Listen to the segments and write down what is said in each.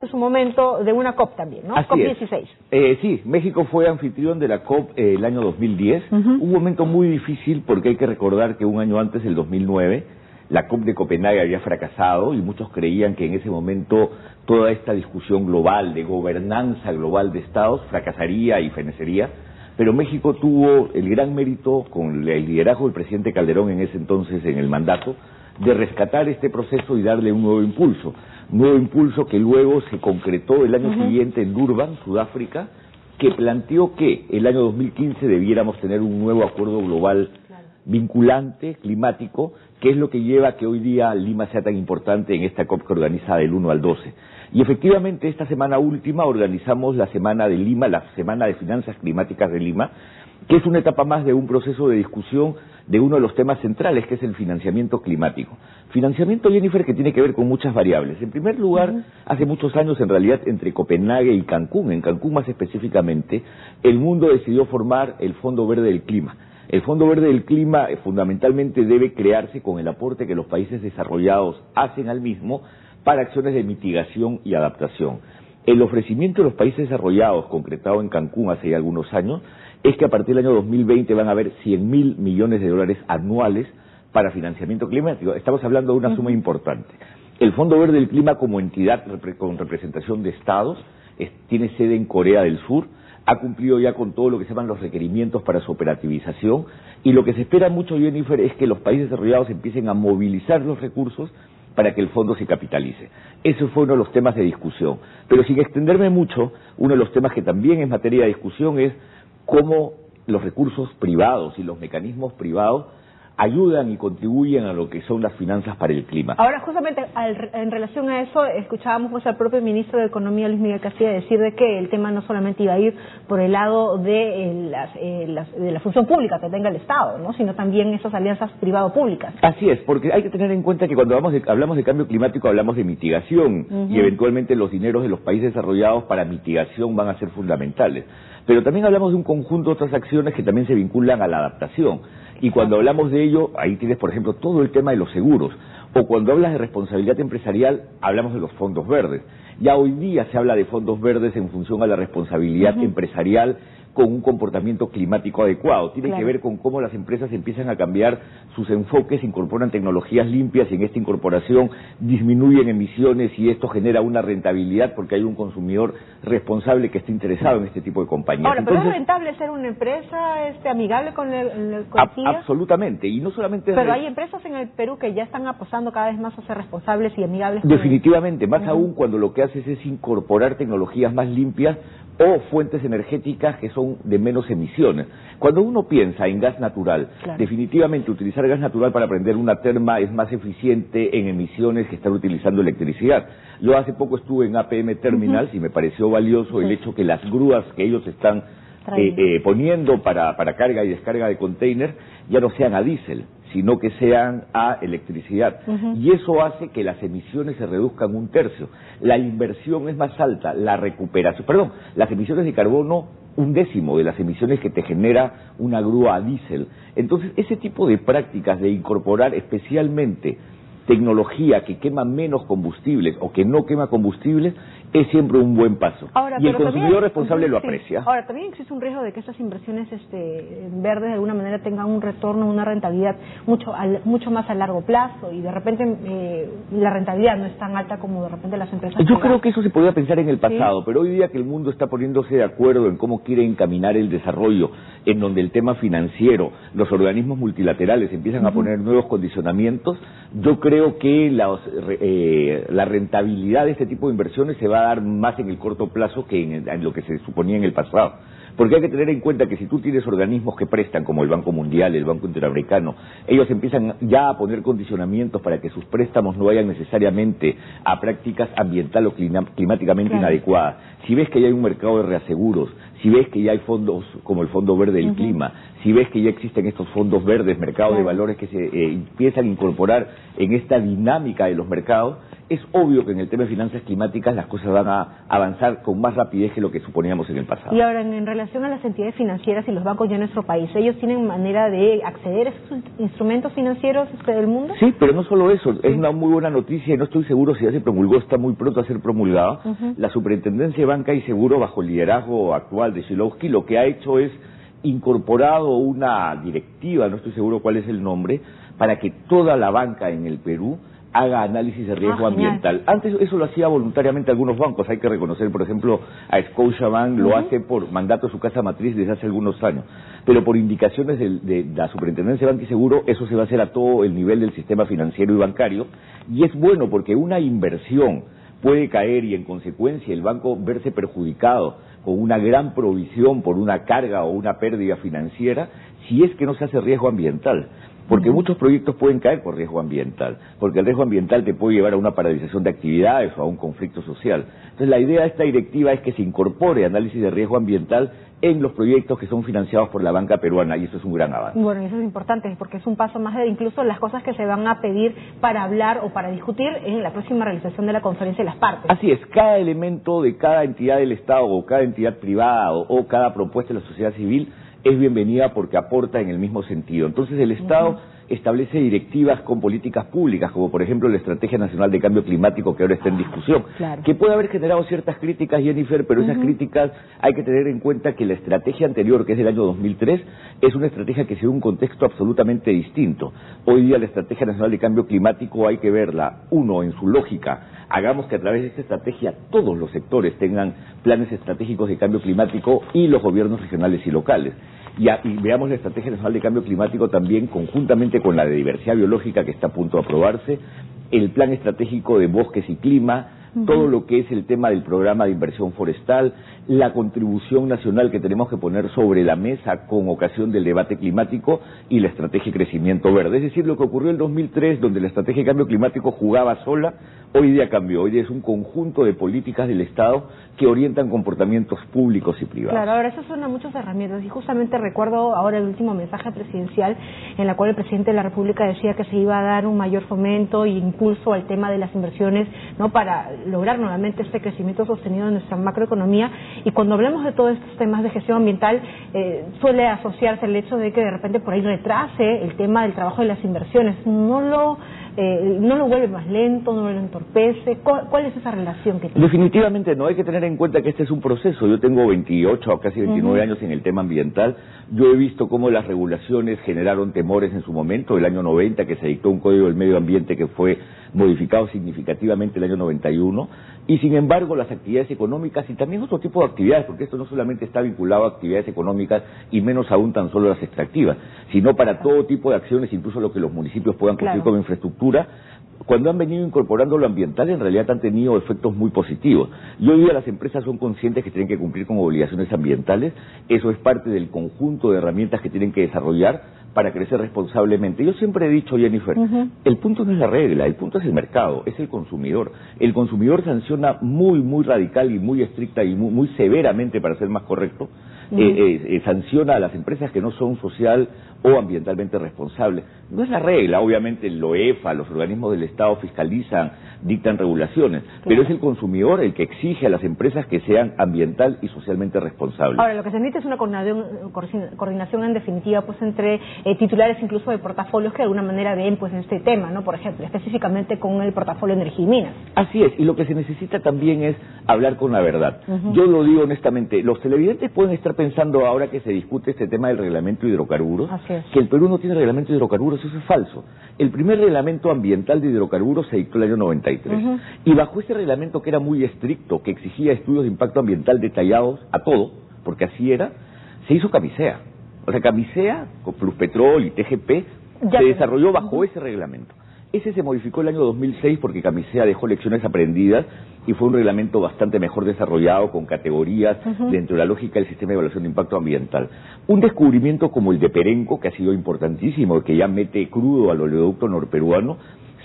en su momento de una COP también, ¿no? Así COP16. Sí, México fue anfitrión de la COP el año 2010. Un momento muy difícil porque hay que recordar que un año antes, el 2009, la COP de Copenhague había fracasado y muchos creían que en ese momento toda esta discusión global de gobernanza global de estados fracasaría y fenecería. Pero México tuvo el gran mérito, con el liderazgo del presidente Calderón en ese entonces en el mandato, de rescatar este proceso y darle un nuevo impulso que luego se concretó el año siguiente en Durban, Sudáfrica, que planteó que el año 2015 debiéramos tener un nuevo acuerdo global vinculante, climático, que es lo que lleva a que hoy día Lima sea tan importante en esta COP que organiza del 1 al 12. Y efectivamente esta semana última organizamos la Semana de Lima, la Semana de Finanzas Climáticas de Lima, que es una etapa más de un proceso de discusión de uno de los temas centrales, que es el financiamiento climático. Financiamiento, Jennifer, que tiene que ver con muchas variables. En primer lugar, hace muchos años, en realidad, entre Copenhague y Cancún, en Cancún más específicamente, el mundo decidió formar el Fondo Verde del Clima. El Fondo Verde del Clima fundamentalmente debe crearse con el aporte que los países desarrollados hacen al mismo para acciones de mitigación y adaptación. El ofrecimiento de los países desarrollados, concretado en Cancún hace ya algunos años, es que a partir del año 2020 van a haber 100.000 millones de dólares anuales para financiamiento climático. Estamos hablando de una suma importante. El Fondo Verde del Clima, como entidad con representación de estados, tiene sede en Corea del Sur, ha cumplido ya con todo lo que se llaman los requerimientos para su operativización, y lo que se espera mucho, Jennifer, es que los países desarrollados empiecen a movilizar los recursos para que el fondo se capitalice. Ese fue uno de los temas de discusión. Pero sin extenderme mucho, uno de los temas que también es materia de discusión es cómo los recursos privados y los mecanismos privados ayudan y contribuyen a lo que son las finanzas para el clima. Ahora, justamente en relación a eso, escuchábamos pues al propio ministro de Economía, Luis Miguel Castilla, decir de que el tema no solamente iba a ir por el lado de la función pública que tenga el Estado, ¿no?, sino también esas alianzas privado-públicas. Así es, porque hay que tener en cuenta que cuando hablamos de cambio climático hablamos de mitigación, y eventualmente los dineros de los países desarrollados para mitigación van a ser fundamentales. Pero también hablamos de un conjunto de otras acciones que también se vinculan a la adaptación. Y cuando hablamos de ello, ahí tienes, por ejemplo, todo el tema de los seguros. O cuando hablas de responsabilidad empresarial, hablamos de los fondos verdes. Ya hoy día se habla de fondos verdes en función a la responsabilidad empresarial con un comportamiento climático adecuado. Tiene que ver con cómo las empresas empiezan a cambiar sus enfoques, incorporan tecnologías limpias y en esta incorporación disminuyen emisiones y esto genera una rentabilidad porque hay un consumidor responsable que está interesado en este tipo de compañías. Ahora, ¿pero es rentable ser una empresa amigable con el Absolutamente, y no solamente... Pero hay empresas en el Perú que ya están apostando cada vez más a ser responsables y amigables. Definitivamente, más aún cuando lo que haces es incorporar tecnologías más limpias o fuentes energéticas que son de menos emisiones. Cuando uno piensa en gas natural, definitivamente utilizar gas natural para prender una terma es más eficiente en emisiones que estar utilizando electricidad. Yo hace poco estuve en APM Terminals y me pareció valioso el hecho que las grúas que ellos están poniendo para carga y descarga de container ya no sean a diésel, sino que sean a electricidad. Y eso hace que las emisiones se reduzcan un tercio. La inversión es más alta, la recuperación, las emisiones de carbono un décimo de las emisiones que te genera una grúa a diésel. Entonces, ese tipo de prácticas de incorporar especialmente tecnología que quema menos combustibles o que no quema combustibles es siempre un buen paso. Ahora, y el consumidor responsable lo aprecia. Ahora, también existe un riesgo de que estas inversiones verdes de alguna manera tengan un retorno, una rentabilidad mucho más a largo plazo y de repente la rentabilidad no es tan alta como de repente las empresas. Yo creo que eso se podía pensar en el pasado, pero hoy día que el mundo está poniéndose de acuerdo en cómo quiere encaminar el desarrollo, en donde el tema financiero, los organismos multilaterales empiezan a poner nuevos condicionamientos, yo creo que la rentabilidad de este tipo de inversiones se va a dar más en el corto plazo que en lo que se suponía en el pasado. Porque hay que tener en cuenta que si tú tienes organismos que prestan, como el Banco Mundial, el Banco Interamericano, ellos empiezan ya a poner condicionamientos para que sus préstamos no vayan necesariamente a prácticas ambiental o climáticamente inadecuadas. Si ves que ya hay un mercado de reaseguros, si si ves que ya hay fondos como el Fondo Verde del Clima, si ves que ya existen estos fondos verdes, mercados de valores que se empiezan a incorporar en esta dinámica de los mercados, es obvio que en el tema de finanzas climáticas las cosas van a avanzar con más rapidez que lo que suponíamos en el pasado. Y ahora, en relación a las entidades financieras y los bancos ya en nuestro país, ¿ellos tienen manera de acceder a esos instrumentos financieros del mundo? Sí, pero no solo eso, es una muy buena noticia y no estoy seguro si ya se promulgó, está muy pronto a ser promulgado. La Superintendencia de Banca y Seguro, bajo el liderazgo actual de Szilowski, lo que ha hecho es incorporado una directiva, no estoy seguro cuál es el nombre, para que toda la banca en el Perú haga análisis de riesgo ambiental. Antes eso lo hacía voluntariamente algunos bancos, hay que reconocer, por ejemplo, a Scotiabank lo hace por mandato de su casa matriz desde hace algunos años, pero por indicaciones de la Superintendencia de Banca y Seguro, eso se va a hacer a todo el nivel del sistema financiero y bancario, y es bueno porque una inversión puede caer y en consecuencia el banco verse perjudicado con una gran provisión por una carga o una pérdida financiera si es que no se hace riesgo ambiental. Porque muchos proyectos pueden caer por riesgo ambiental, porque el riesgo ambiental te puede llevar a una paralización de actividades o a un conflicto social. Entonces la idea de esta directiva es que se incorpore análisis de riesgo ambiental en los proyectos que son financiados por la banca peruana, y eso es un gran avance. Bueno, eso es importante, porque es un paso más de incluso las cosas que se van a pedir para hablar o para discutir en la próxima realización de la conferencia de las partes. Así es, cada elemento de cada entidad del Estado o cada entidad privada o cada propuesta de la sociedad civil es bienvenida porque aporta en el mismo sentido. Entonces el Estado establece directivas con políticas públicas, como por ejemplo la Estrategia Nacional de Cambio Climático que ahora está en discusión, que puede haber generado ciertas críticas, Jennifer, pero esas críticas hay que tener en cuenta que la estrategia anterior, que es del año 2003, es una estrategia que se da un contexto absolutamente distinto. Hoy día la Estrategia Nacional de Cambio Climático hay que verla, uno, en su lógica. Hagamos que a través de esta estrategia todos los sectores tengan planes estratégicos de cambio climático y los gobiernos regionales y locales. Y veamos la Estrategia Nacional de Cambio Climático también conjuntamente con la de diversidad biológica que está a punto de aprobarse, el Plan Estratégico de Bosques y Clima, todo lo que es el tema del programa de inversión forestal, la contribución nacional que tenemos que poner sobre la mesa con ocasión del debate climático y la estrategia de crecimiento verde. Es decir, lo que ocurrió en 2003, donde la estrategia de cambio climático jugaba sola, hoy día cambió. Hoy día es un conjunto de políticas del Estado que orientan comportamientos públicos y privados. Claro, ahora eso suena a muchas herramientas y justamente recuerdo ahora el último mensaje presidencial en la cual el presidente de la República decía que se iba a dar un mayor fomento e impulso al tema de las inversiones, ¿no?, para lograr nuevamente este crecimiento sostenido de nuestra macroeconomía. Y cuando hablamos de todos estos temas de gestión ambiental, suele asociarse el hecho de que de repente por ahí retrase el tema del trabajo de las inversiones. No lo vuelve más lento, no lo entorpece. ¿Cuál es esa relación que tiene? Definitivamente no, hay que tener en cuenta que este es un proceso. Yo tengo 28 o casi 29 años en el tema ambiental. Yo he visto cómo las regulaciones generaron temores en su momento, el año 90, que se dictó un Código del Medio Ambiente que fue modificado significativamente el año 91, y sin embargo las actividades económicas y también otro tipo de actividades, porque esto no solamente está vinculado a actividades económicas y menos aún tan solo las extractivas, sino para todo tipo de acciones, incluso lo que los municipios puedan construir como infraestructura. Cuando han venido incorporando lo ambiental, en realidad han tenido efectos muy positivos. Y hoy día las empresas son conscientes que tienen que cumplir con obligaciones ambientales. Eso es parte del conjunto de herramientas que tienen que desarrollar para crecer responsablemente. Yo siempre he dicho, Jennifer, el punto no es la regla, el punto es el mercado, es el consumidor. El consumidor sanciona muy radical y muy estricta y muy severamente, para ser más correcto, sanciona a las empresas que no son social o ambientalmente responsables. No es la regla, obviamente el OEFA, los organismos del Estado fiscalizan, dictan regulaciones, pero es el consumidor el que exige a las empresas que sean ambiental y socialmente responsables. Ahora, lo que se necesita es una coordinación en definitiva pues entre titulares incluso de portafolios que de alguna manera ven pues este tema, ¿no? Por ejemplo, específicamente con el portafolio de Energía y Minas. Así es, y lo que se necesita también es hablar con la verdad. Yo lo digo honestamente, los televidentes pueden estar pensando ahora que se discute este tema del reglamento de hidrocarburos, que el Perú no tiene reglamento de hidrocarburos. Eso es falso. El primer reglamento ambiental de hidrocarburos se dictó el año 93. Y bajo ese reglamento, que era muy estricto, que exigía estudios de impacto ambiental detallados a todo, porque así era, se hizo Camisea. O sea, Camisea, con Pluspetrol y TGP, se desarrolló bajo ese reglamento. Ese se modificó el año 2006 porque Camisea dejó lecciones aprendidas y fue un reglamento bastante mejor desarrollado, con categorías dentro de la lógica del sistema de evaluación de impacto ambiental. Un descubrimiento como el de Perenco, que ha sido importantísimo, que ya mete crudo al oleoducto norperuano,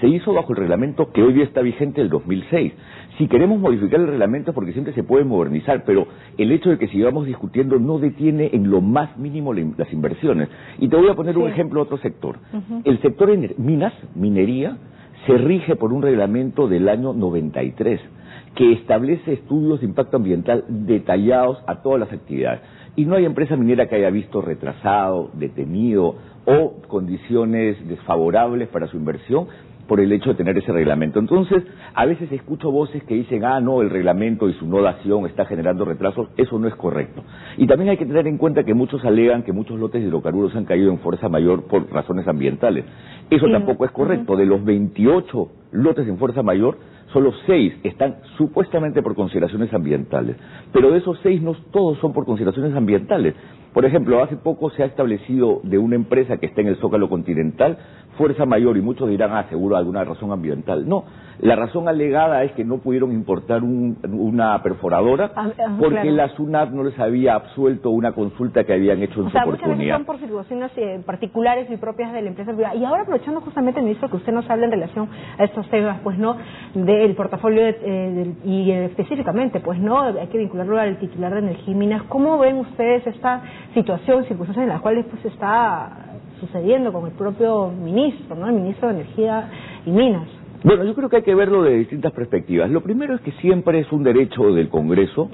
se hizo bajo el reglamento que hoy día está vigente del 2006. Si queremos modificar el reglamento es porque siempre se puede modernizar, pero el hecho de que sigamos discutiendo no detiene en lo más mínimo las inversiones. Y te voy a poner un ejemplo de otro sector. El sector minería, se rige por un reglamento del año 93 que establece estudios de impacto ambiental detallados a todas las actividades. Y no hay empresa minera que haya visto retrasado, detenido o condiciones desfavorables para su inversión por el hecho de tener ese reglamento. Entonces, a veces escucho voces que dicen, no, el reglamento y su no dación está generando retrasos. Eso no es correcto. Y también hay que tener en cuenta que muchos alegan que muchos lotes de hidrocarburos han caído en fuerza mayor por razones ambientales. Eso tampoco es correcto. De los 28 lotes en fuerza mayor, solo 6 están supuestamente por consideraciones ambientales. Pero de esos 6 no todos son por consideraciones ambientales. Por ejemplo, hace poco se ha establecido de una empresa que está en el Zócalo Continental fuerza mayor, y muchos dirán, seguro alguna razón ambiental. No, la razón alegada es que no pudieron importar una perforadora porque la SUNAT no les había absuelto una consulta que habían hecho en su oportunidad. Muchas veces son por situaciones particulares y propias de la empresa privada. Y ahora, aprovechando justamente, ministro, que usted nos habla en relación a estos temas, pues no, del portafolio y específicamente, pues no, hay que vincularlo al titular de Energía y Minas. ¿Cómo ven ustedes esta situación, circunstancias en las cuales pues está sucediendo con el propio ministro, ¿no? El ministro de Energía y Minas? Bueno, yo creo que hay que verlo de distintas perspectivas. Lo primero es que siempre es un derecho del Congreso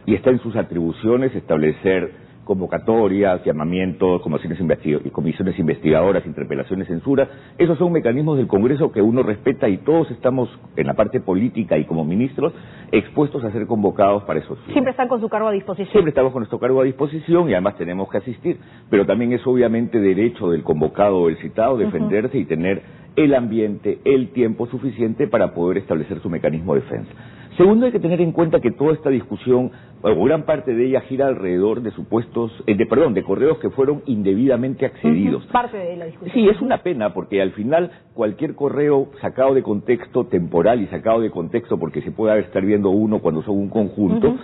y está en sus atribuciones establecer convocatorias, llamamientos, comisiones investigadoras, interpelaciones, censuras. Esos son mecanismos del Congreso que uno respeta y todos estamos en la parte política y como ministros expuestos a ser convocados para esos fines. Siempre están con su cargo a disposición. Siempre estamos con nuestro cargo a disposición y además tenemos que asistir, pero también es obviamente derecho del convocado o el citado defenderse y tener el ambiente, el tiempo suficiente para poder establecer su mecanismo de defensa. Segundo, hay que tener en cuenta que toda esta discusión, o gran parte de ella, gira alrededor de supuestos, de correos que fueron indebidamente accedidos. Parte de la discusión. Sí, es una pena, porque al final cualquier correo sacado de contexto temporal y sacado de contexto porque se puede estar viendo uno cuando son un conjunto,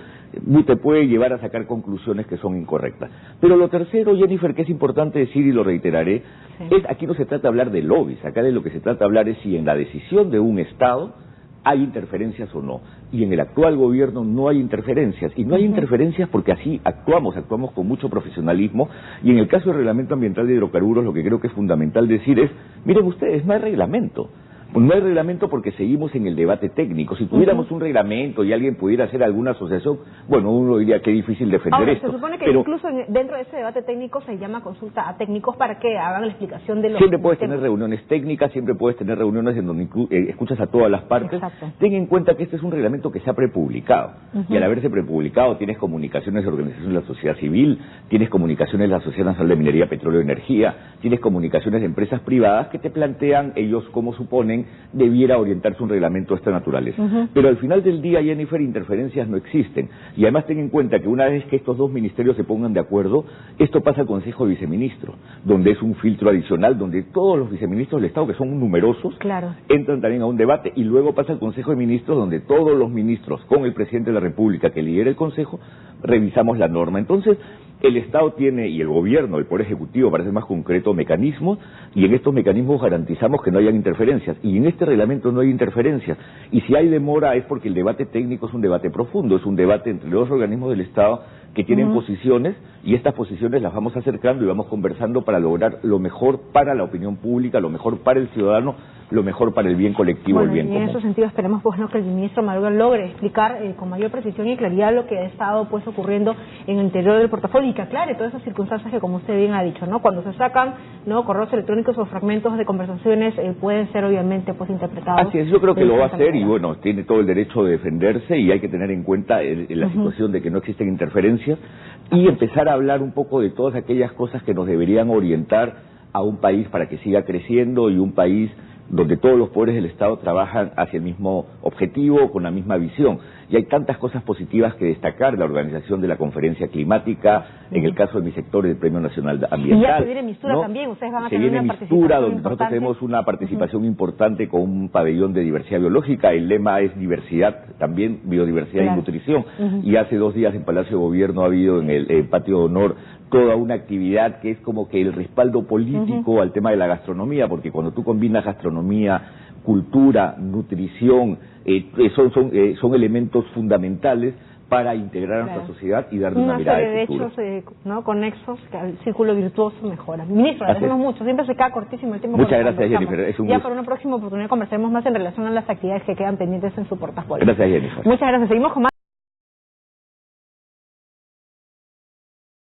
te puede llevar a sacar conclusiones que son incorrectas. Pero lo tercero, Jennifer, que es importante decir y lo reiteraré, es aquí no se trata de hablar de lobbies, acá de lo que se trata de hablar es si en la decisión de un Estado hay interferencias o no. Y en el actual gobierno no hay interferencias. Y no hay interferencias porque así actuamos con mucho profesionalismo. Y en el caso del reglamento ambiental de hidrocarburos, lo que creo que es fundamental decir es, miren ustedes, no hay reglamento. No hay reglamento porque seguimos en el debate técnico. Si tuviéramos un reglamento y alguien pudiera hacer alguna asociación, bueno, uno diría que es difícil defender esto. Se supone que incluso dentro de ese debate técnico se llama consulta a técnicos para que hagan la explicación de los Siempre puedes tener reuniones técnicas, siempre puedes tener reuniones en donde escuchas a todas las partes. Exacto. Ten en cuenta que este es un reglamento que se ha prepublicado. Y al haberse prepublicado tienes comunicaciones de organizaciones de la sociedad civil, tienes comunicaciones de la Sociedad Nacional de Minería, Petróleo y Energía, tienes comunicaciones de empresas privadas que te plantean ellos cómo suponen debiera orientarse un reglamento de esta naturaleza. Pero al final del día, Jennifer, interferencias no existen. Y además ten en cuenta que una vez que estos dos ministerios se pongan de acuerdo, esto pasa al Consejo de Viceministros, donde es un filtro adicional, donde todos los viceministros del Estado, que son numerosos, entran también a un debate, y luego pasa al Consejo de Ministros, donde todos los ministros, con el presidente de la República que lidera el Consejo, revisamos la norma. Entonces, el Estado tiene, y el gobierno, el Poder Ejecutivo, para ser más concreto, mecanismos, y en estos mecanismos garantizamos que no hayan interferencias. Y en este reglamento no hay interferencias. Y si hay demora es porque el debate técnico es un debate profundo, es un debate entre los organismos del Estado que tienen posiciones, y estas posiciones las vamos acercando y vamos conversando para lograr lo mejor para la opinión pública, lo mejor para el ciudadano, lo mejor para el bien colectivo, el bien común. En ese sentido esperemos pues que el ministro Madruga logre explicar con mayor precisión y claridad lo que ha estado pues ocurriendo en el interior del portafolio y que aclare todas esas circunstancias que, como usted bien ha dicho, ¿no? Cuando se sacan correos electrónicos o fragmentos de conversaciones pueden ser obviamente pues interpretados. Así es, yo creo que lo va a hacer y bueno, tiene todo el derecho de defenderse y hay que tener en cuenta la situación de que no existen interferencias y empezar a hablar un poco de todas aquellas cosas que nos deberían orientar a un país para que siga creciendo y un país donde todos los poderes del Estado trabajan hacia el mismo objetivo, con la misma visión. Y hay tantas cosas positivas que destacar, la organización de la conferencia climática, en el caso de mi sector, el Premio Nacional Ambiental. Y ya se viene Mistura también, ustedes van a tener una Mistura, donde nosotros tenemos una participación importante con un pabellón de diversidad biológica, el lema es diversidad, también biodiversidad y nutrición, y hace 2 días en Palacio de Gobierno ha habido en el patio de honor toda una actividad que es como que el respaldo político al tema de la gastronomía, porque cuando tú combinas gastronomía, cultura, nutrición, son elementos fundamentales para integrar a nuestra sociedad y darle una mirada de futuro. Una serie de hechos conexos que el círculo virtuoso mejora. Ministro, agradecemos mucho. Siempre se queda cortísimo el tiempo. Muchas gracias, Jennifer. Es un gusto. Para una próxima oportunidad conversaremos más en relación a las actividades que quedan pendientes en su portafolio. Gracias, Jennifer. Muchas gracias. Seguimos con más.